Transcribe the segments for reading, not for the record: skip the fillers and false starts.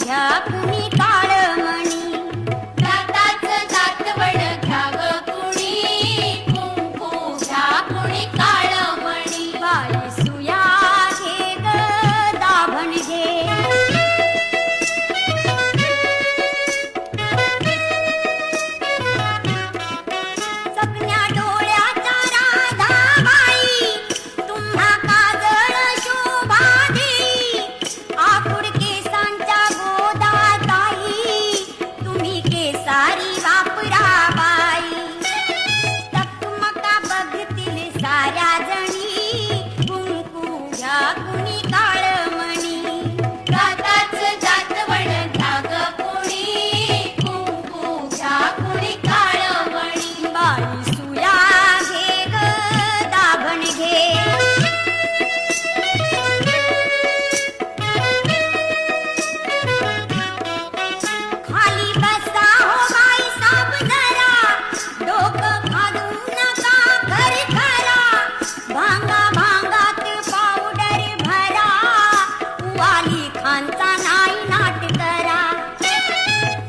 घ्या कुणी काळमणी दाताचं दातवड घ्या ग कुणी कुंकू घ्या कुणी काळमणी बाई सुया घे ग दाभण घे सपन्या डोळ्याच्या राधाबाई तुम्हा काजळ शोभा देई आकुड केसांच्या गोदाताई तुम्ही केसारी वापरा बाई चकमका बघतील साऱ्या जणी कुंकू घ्या कुणी काळमणी दाताचं दातवड घ्या ग कुणी कुंकू घ्या कुणी काळमणी बाई सुया घे ग दाभण घे खाली बसा हो बाई साप जरा डोकं घालू नका खरखरा भांगा भांगात पावडर भरा वाली खानचा नाही नाट करा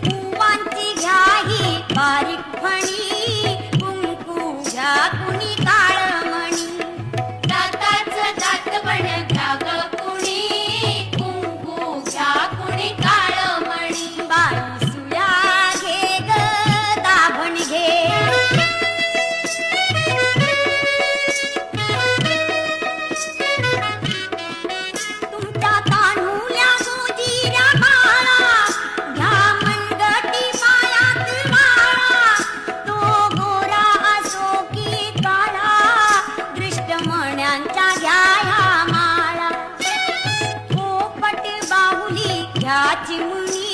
कुवांची घ्या ही बारीक फणी कुंकू घ्या कुणी काळमणी दाताचं दातवड घ्या ग कुणी कुंकू घ्या कुणी काळमणी बाई सुया घे ग दाभण घे तुमच्या तान्हुल्या गोजीऱ्या बाळा घ्या मनगटी पायात माळा तो गोरा असो की काळा दृष्टमण्यांच्या घ्या ह्या माळा पोपट बाहुली घ्या चिमुनी